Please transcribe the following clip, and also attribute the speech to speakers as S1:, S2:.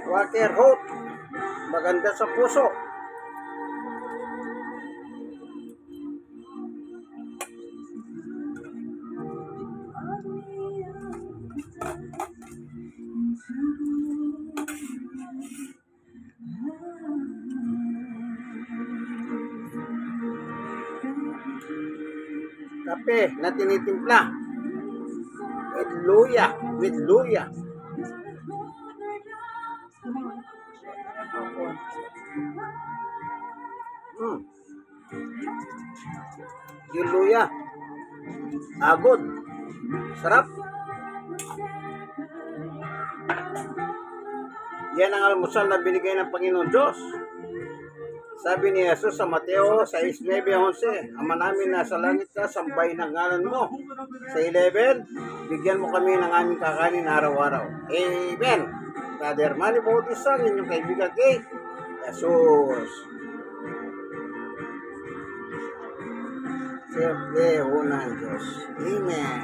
S1: Water hot. Maganda sa puso. Kape na tinitimpla. With luya. With luya. Yung luya. Agod. Sarap. Yan ang almusal na binigay ng Panginoon Diyos. Sabi ni Jesus sa Mateo 6:9-11, Ama namin nasa langit ka, sambahin ang ngalan mo. Sa 11, bigyan mo kami ng aming kakanin araw-araw. Amen. Brother Manny Bautista, inyong kaibigan kay Jesus. Siyempre, unang Diyos. Amen.